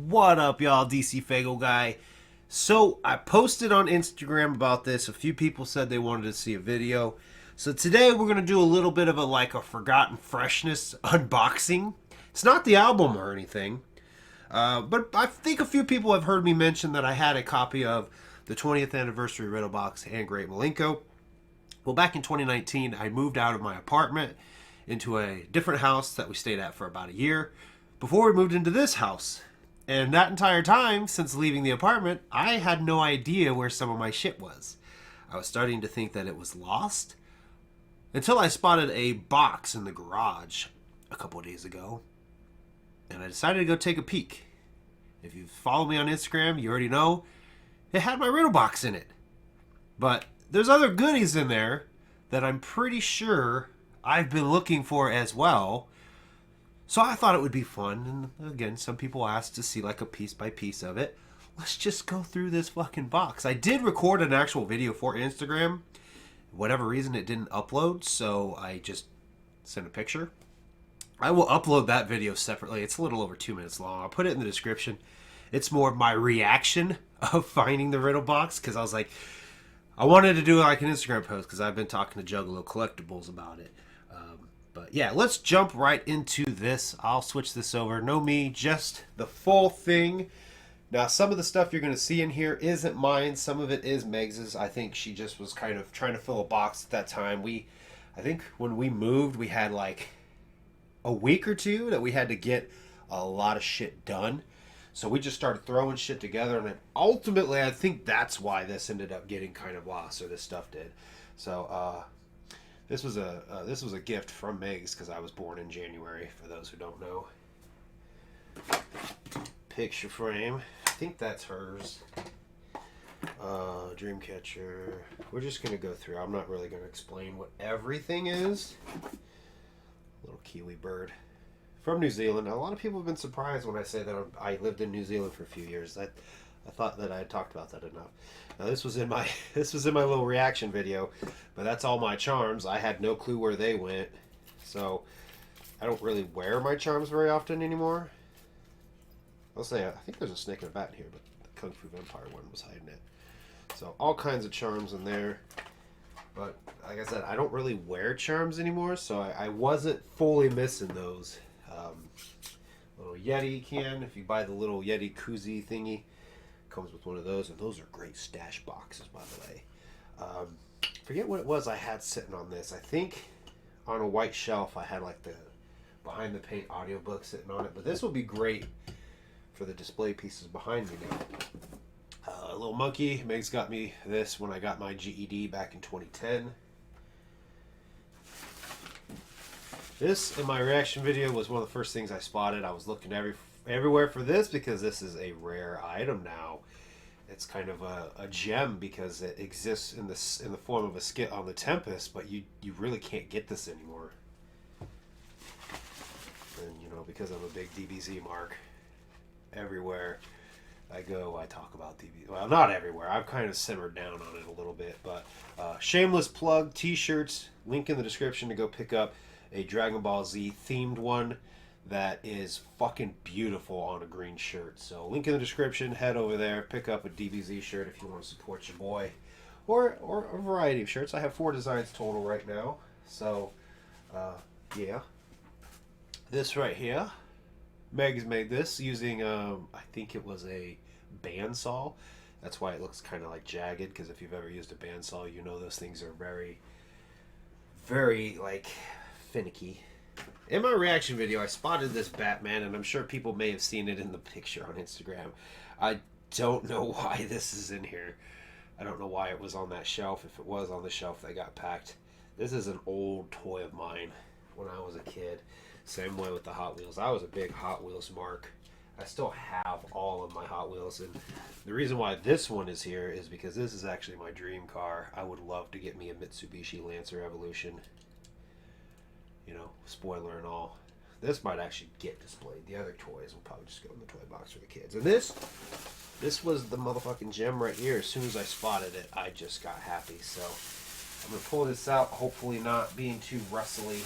What up, y'all? DCFAYGOGUY. So, I posted on Instagram about this. A few people said they wanted to see a video. So, today we're going to do a little bit of a forgotten freshness unboxing. It's not the album or anything. But I think a few people have heard me mention that I had a copy of the 20th anniversary Riddle Box and Great Malenko. Well, back in 2019, I moved out of my apartment into a different house that we stayed at for about a year before we moved into this house. And that entire time, since leaving the apartment, I had no idea where some of my shit was. I was starting to think that it was lost until I spotted a box in the garage a couple of days ago. And I decided to go take a peek. If you follow me on Instagram, you already know it had my riddle box in it. But there's other goodies in there that I'm pretty sure I've been looking for as well. So I thought it would be fun, and again, some people asked to see like a piece by piece of it. Let's just go through this fucking box. I did record an actual video for Instagram. Whatever reason, it didn't upload, so I just sent a picture. I will upload that video separately. It's a little over 2 minutes long. I'll put it in the description. It's more of my reaction of finding the riddle box, because I was like, I wanted to do like an Instagram post because I've been talking to Juggalo Collectibles about it. But yeah, let's jump right into this. I'll switch this over. No me, just the full thing. Now, some of the stuff you're going to see in here isn't mine. Some of it is Megs's. I think she just was kind of trying to fill a box at that time. I think when we moved, we had like a week or two that we had to get a lot of shit done. So we just started throwing shit together, and then ultimately, I think that's why this ended up getting kind of lost, or this stuff did. So, this was a gift from Megs because I was born in January. For those who don't know, picture frame. I think that's hers. Dreamcatcher. We're just gonna go through. I'm not really gonna explain what everything is. Little kiwi bird from New Zealand. A lot of people have been surprised when I say that I lived in New Zealand for a few years. I thought that I had talked about that enough. Now this was in my little reaction video, but that's all my charms. I had no clue where they went, so I don't really wear my charms very often anymore. I'll say I think there's a snake and a bat in here, but the Kung Fu Vampire one was hiding it. So all kinds of charms in there. But like I said, I don't really wear charms anymore, so I wasn't fully missing those. Little Yeti can, if you buy the little Yeti koozie thingy, comes with one of those, and those are great stash boxes, by the way. Forget what it was I had sitting on this. I think on a white shelf I had like the Behind the Paint audiobook sitting on it, but this will be great for the display pieces behind me now. A little monkey. Megs got me this when I got my GED back in 2010. This, in my reaction video, was one of the first things I spotted. I was looking everywhere for this because this is a rare item now. It's kind of a gem because it exists in the form of a skit on the Tempest, but you really can't get this anymore. And you know, because I'm a big DBZ mark, everywhere I go, I talk about DBZ. Well, not everywhere. I've kind of simmered down on it a little bit, but shameless plug: t-shirts. Link in the description to go pick up a Dragon Ball Z themed one that is fucking beautiful on a green shirt. So link in the description, head over there, pick up a DBZ shirt if you want to support your boy, or a variety of shirts. I have 4 designs total right now. So yeah, this right here, Meg's made this using I think it was a bandsaw. That's why it looks kind of like jagged, because if you've ever used a bandsaw, you know those things are very, very like finicky. In my reaction video, I spotted this Batman, and I'm sure people may have seen it in the picture on Instagram. I don't know why this is in here. I don't know why it was on that shelf. If it was on the shelf, they got packed. This is an old toy of mine when I was a kid. Same way with the Hot Wheels. I was a big Hot Wheels mark. I still have all of my Hot Wheels, and the reason why this one is here is because this is actually my dream car. I would love to get me a Mitsubishi Lancer Evolution. You know, spoiler and all. This might actually get displayed. The other toys will probably just go in the toy box for the kids. And this was the motherfucking gem right here. As soon as I spotted it, I just got happy. So I'm going to pull this out, hopefully not being too rustly.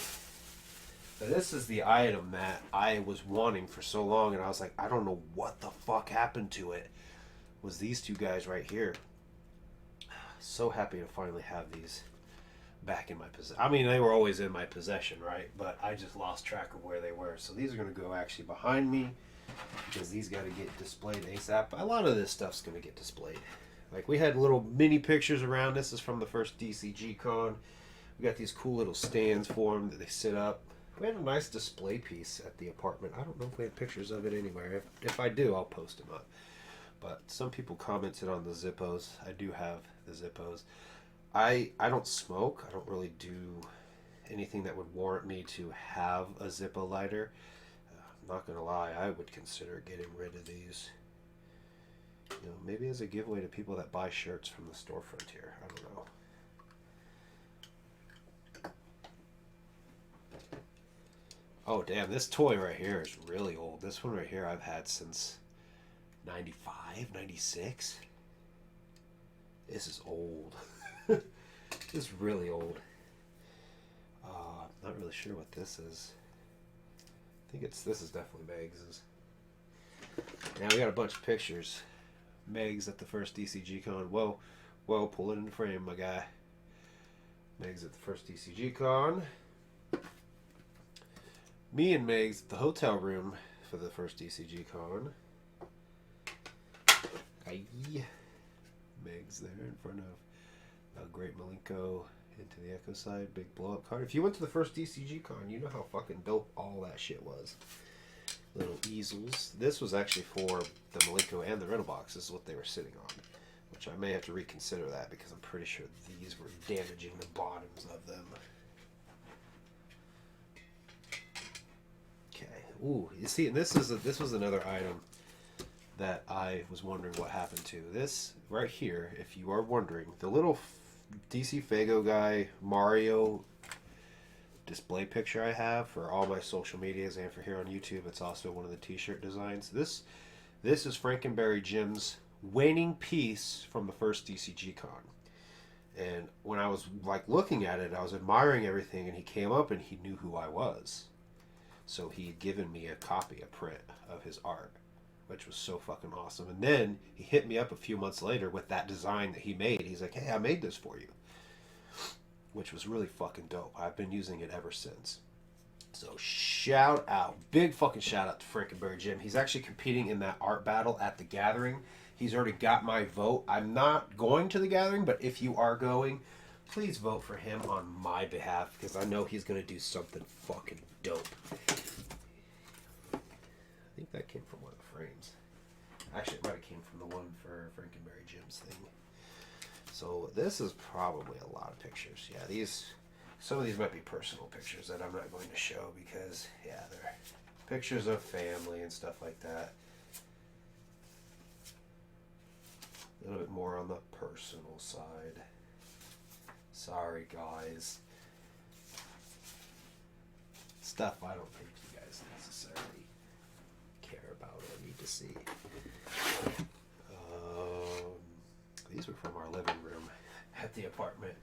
This is the item that I was wanting for so long, and I was like, I don't know what the fuck happened to it. Was these two guys right here. So happy to finally have these back in my possession. I mean, they were always in my possession, right? But I just lost track of where they were. So these are going to go actually behind me, because these got to get displayed ASAP. A lot of this stuff's going to get displayed. Like, we had little mini pictures around. This is from the first DCG Con. We got these cool little stands for them that they sit up. We had a nice display piece at the apartment. I don't know if we have pictures of it anywhere. If I do, I'll post them up. But some people commented on the Zippos. I do have the Zippos. I don't smoke. I don't really do anything that would warrant me to have a Zippo lighter. I'm not going to lie, I would consider getting rid of these. You know, maybe as a giveaway to people that buy shirts from the storefront here. I don't know. Oh, damn, this toy right here is really old. This one right here I've had since 95, 96. This is old. This is really old. Not really sure what this is. I think this is definitely Megs's. Now we got a bunch of pictures. Megs at the first DCG Con. Whoa, whoa, pull it in the frame, my guy. Megs at the first DCG Con. Me and Megs at the hotel room for the first DCG Con. Aye. Megs there in front of a great Malenko into the Echo side, big blow up card. If you went to the first DCG Con, you know how fucking dope all that shit was. Little easels. This was actually for the Malenko and the rental box. This is what they were sitting on, which I may have to reconsider that because I'm pretty sure these were damaging the bottoms of them. Okay. Ooh, you see, and this was another item that I was wondering what happened to. This right here, if you are wondering, the little DCFAYGOGUY Mario display picture I have for all my social medias and for here on YouTube. It's also one of the t-shirt designs. This is Frankenberry Jim's winning piece from the first DCG Con. And when I was like looking at it, I was admiring everything, and he came up and he knew who I was. So he had given me a copy, a print of his art, which was so fucking awesome. And then he hit me up a few months later with that design that he made. He's like, hey, I made this for you. Which was really fucking dope. I've been using it ever since. So shout out. Big fucking shout out to Frankenberry Jim. He's actually competing in that art battle at the Gathering. He's already got my vote. I'm not going to the Gathering, but if you are going, please vote for him on my behalf, because I know he's going to do something fucking dope. I think that came from one of the frames. Actually, it might have came from the one for Frankenberry Jim's thing. So this is probably a lot of pictures. Yeah, some of these might be personal pictures that I'm not going to show because, yeah, they're pictures of family and stuff like that. A little bit more on the personal side. Sorry, guys. Stuff I don't think you guys necessarily care about or need to see. These were from our living room at the apartment.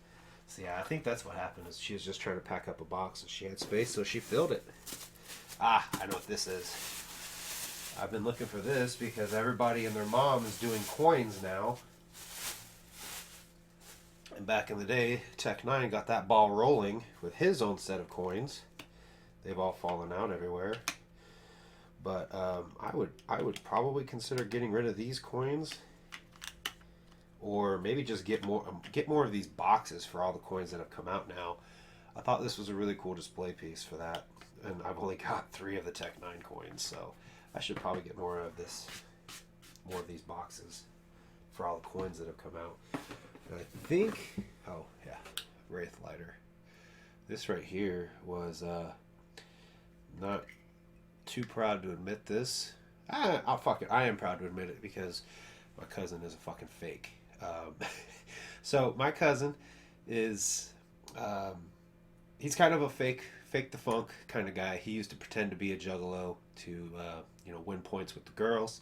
So yeah, I think that's what happened is she was just trying to pack up a box and she had space, so she filled it. Ah, I know what this is. I've been looking for this because everybody and their mom is doing coins now. And back in the day, Tech9 got that ball rolling with his own set of coins. They've all fallen out everywhere. But I would probably consider getting rid of these coins. Or maybe just get more of these boxes for all the coins that have come out now. I thought this was a really cool display piece for that. And I've only got 3 of the Tech9 coins, so I should probably get more of these boxes for all the coins that have come out. And I think, oh yeah, Wraith Lighter. This right here was not too proud to admit this. Fuck it, I am proud to admit it because my cousin is a fucking fake. So my cousin is he's kind of a fake the funk kind of guy. He used to pretend to be a juggalo to win points with the girls.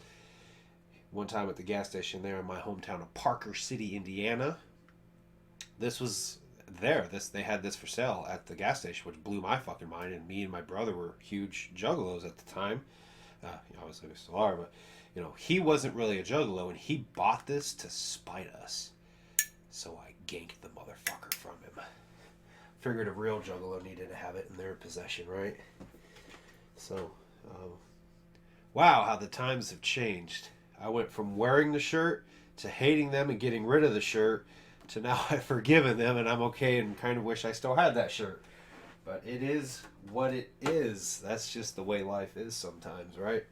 One time at the gas station there in my hometown of Parker City, Indiana. This was they had this for sale at the gas station, which blew my fucking mind. And me and my brother were huge juggalos at the time. Obviously we still are, but he wasn't really a juggalo, and he bought this to spite us. So I ganked the motherfucker from him. Figured a real juggalo needed to have it in their possession, right? So, wow, how the times have changed. I went from wearing the shirt to hating them and getting rid of the shirt to now I've forgiven them and I'm okay and kind of wish I still had that shirt. But it is what it is. That's just the way life is sometimes, right?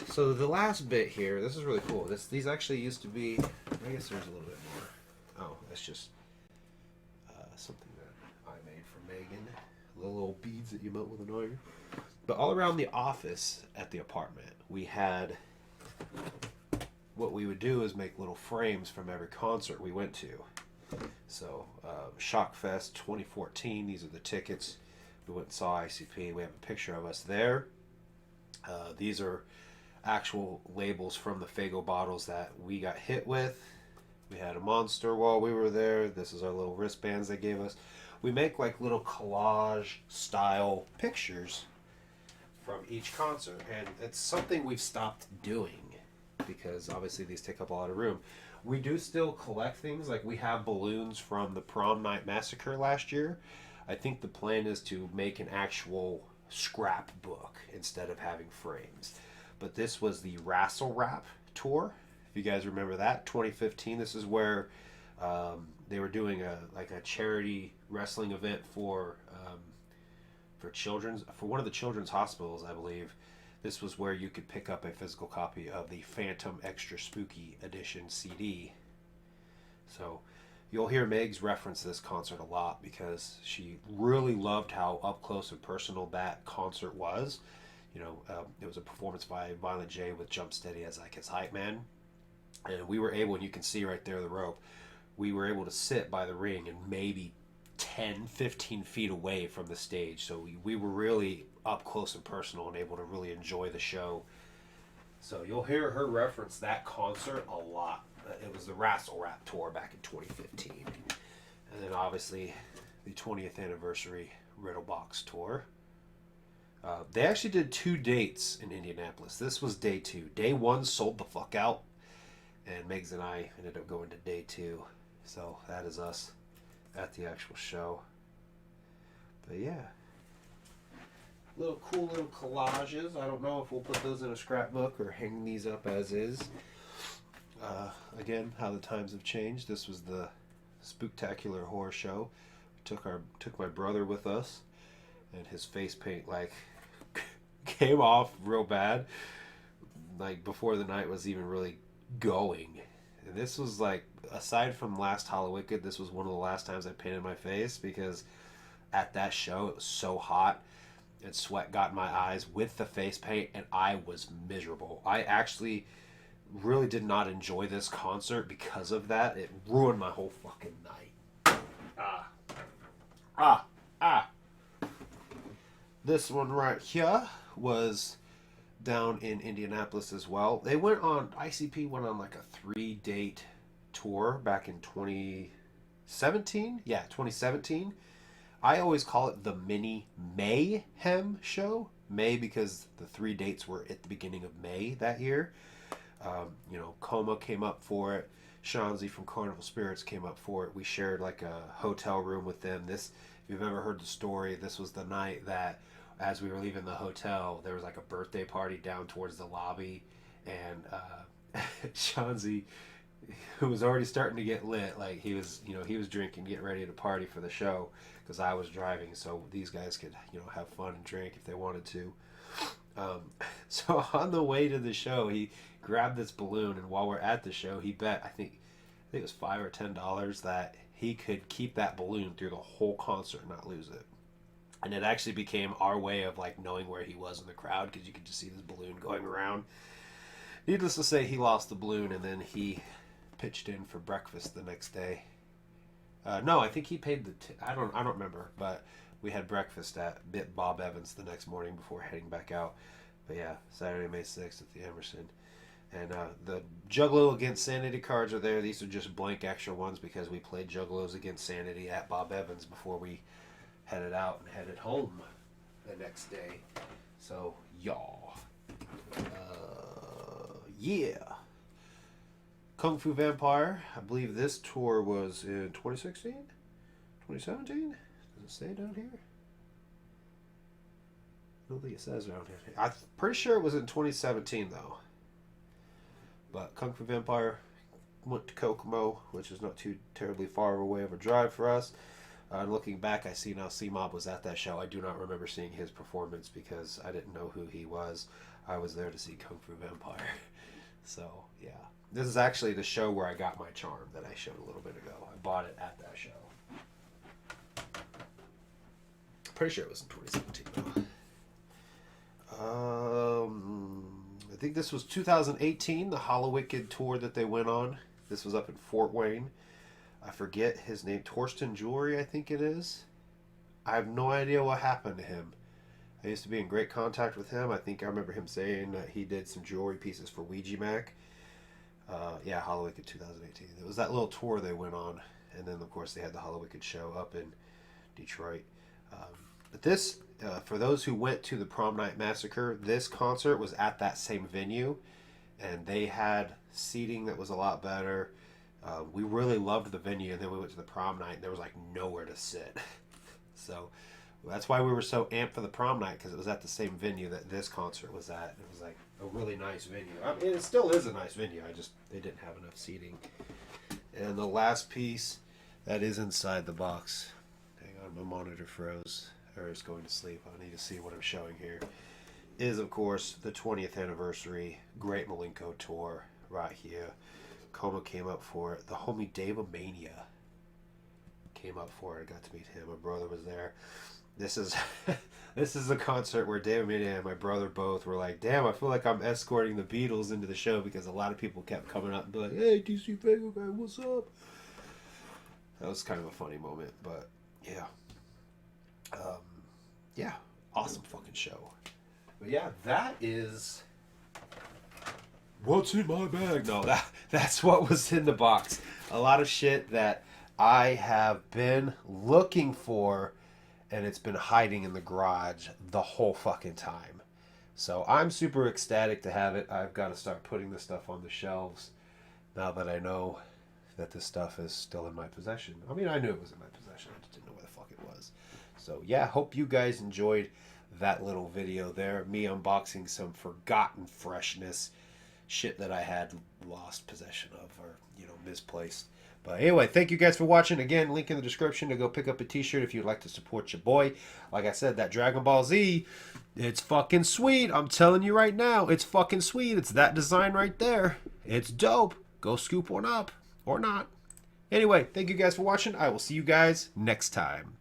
So the last bit here, this is really cool. These actually used to be, I guess there's a little bit more. Oh, that's just something that I made for Megan. Little beads that you melt with an iron. But all around the office at the apartment, we had, what we would do is make little frames from every concert we went to. So, Shockfest 2014, these are the tickets. We went and saw ICP. We have a picture of us there. These are actual labels from the Faygo bottles that we got hit with. We had a monster while we were there. This is our little wristbands they gave us. We make like little collage style pictures from each concert, and it's something we've stopped doing because obviously these take up a lot of room. We do still collect things, like we have balloons from the Prom Night Massacre last year. I think the plan is to make an actual scrapbook instead of having frames. But this was the Wrestle Rap tour. If you guys remember that, 2015. This is where they were doing a charity wrestling event for one of the children's hospitals, I believe. This was where you could pick up a physical copy of the Phantom Extra Spooky Edition CD. So you'll hear Megs reference this concert a lot because she really loved how up close and personal that concert was. It was a performance by Violent J with Jump Steady as like his hype man. And we were able, and you can see right there the rope, we were able to sit by the ring and maybe 10, 15 feet away from the stage. So we were really up close and personal and able to really enjoy the show. So you'll hear her reference that concert a lot. It was the Wrestle Rap tour back in 2015. And then obviously the 20th anniversary Riddle Box tour. They actually did 2 dates in Indianapolis. This was day 2. Day 1 sold the fuck out. And Megs and I ended up going to day 2. So that is us at the actual show. But yeah. Cool little collages. I don't know if we'll put those in a scrapbook or hang these up as is. Again, how the times have changed. This was the Spooktacular Horror Show. We took my brother with us, and his face paint came off real bad. Before the night was even really going. And this was aside from last Hallowicked, this was one of the last times I painted my face because at that show it was so hot and sweat got in my eyes with the face paint and I was miserable. I actually really did not enjoy this concert because of that. It ruined my whole fucking night. This one right here was down in Indianapolis as well. ICP went on a 3-date tour back in 2017. Yeah, 2017. I always call it the mini Mayhem show. May because the 3 dates were at the beginning of May that year. Coma came up for it. Shanzi from Carnival Spirits came up for it. We shared a hotel room with them. If you've ever heard the story, this was the night that as we were leaving the hotel, there was a birthday party down towards the lobby, and Shanzi, who was already starting to get lit, he was drinking, getting ready to party for the show because I was driving, so these guys could have fun and drink if they wanted to. So on the way to the show, he grabbed this balloon, and while we're at the show, he bet I think it was $5 or $10 that he could keep that balloon through the whole concert and not lose it. And it actually became our way of knowing where he was in the crowd because you could just see this balloon going around. Needless to say, he lost the balloon, and then he pitched in for breakfast the next day. No, I think he paid I don't remember, but we had breakfast at Bob Evans the next morning before heading back out. But yeah, Saturday, May 6th at the Emerson. And the Juggalo against Sanity cards are there. These are just blank extra ones because we played Juggalos against Sanity at Bob Evans before we headed out and headed home the next day. So, y'all. Yeah. Kung Fu Vampire. I believe this tour was in 2016? 2017? Does it say down here? I don't think it says around here. I'm pretty sure it was in 2017, though. But Kung Fu Vampire went to Kokomo, which is not too terribly far away of a drive for us. Looking back, I see now C-Mob was at that show. I do not remember seeing his performance because I didn't know who he was. I was there to see Kung Fu Vampire. So, yeah. This is actually the show where I got my charm that I showed a little bit ago. I bought it at that show. Pretty sure it was in 2017, though. I think this was 2018, the Hollowicked tour that they went on. This was up in Fort Wayne. I forget his name. Torsten Jewelry, I think it is. I have no idea what happened to him. I used to be in great contact with him. I think I remember him saying that he did some jewelry pieces for Ouija Mac. Yeah, Hollowicked 2018. It was that little tour they went on. And then, of course, they had the Hollowicked show up in Detroit. But this, for those who went to the Prom Night Massacre, this concert was at that same venue. And they had seating that was a lot better. We really loved the venue, and then we went to the prom night, and there was like nowhere to sit. So that's why we were so amped for the prom night, because it was at the same venue that this concert was at. It was like a really nice venue. I mean, it still is a nice venue. They didn't have enough seating. And the last piece that is inside the box. Hang on, my monitor froze, or it's going to sleep. I need to see what I'm showing here. Is of course the 20th anniversary Great Malenko tour right here. Como came up for it. The homie Dave Mania came up for it. I got to meet him. My brother was there. This is this is a concert where Dave Mania and my brother both were like, damn, I feel like I'm escorting the Beatles into the show, because a lot of people kept coming up and be like, hey, DCFAYGOGUY, what's up? That was kind of a funny moment, but yeah. Yeah, awesome fucking show. But yeah, that is what's in my bag. No, that's what was in the box. A lot of shit that I have been looking for, and it's been hiding in the garage the whole fucking time. So I'm super ecstatic to have it. I've got to start putting this stuff on the shelves now that I know that this stuff is still in my possession. I mean, I knew it was in my possession. I just didn't know where the fuck it was. So yeah, hope you guys enjoyed that little video there. Me unboxing some forgotten Freshness shit that I had lost possession of, or, you know, misplaced. But anyway, thank you guys for watching. Again, link in the description to go pick up a t-shirt if you'd like to support your boy. Like I said, that Dragon Ball Z, it's fucking sweet. I'm telling you right now, it's fucking sweet. It's that design right there. It's dope. Go scoop one up. Or not. Anyway, thank you guys for watching. I will see you guys next time.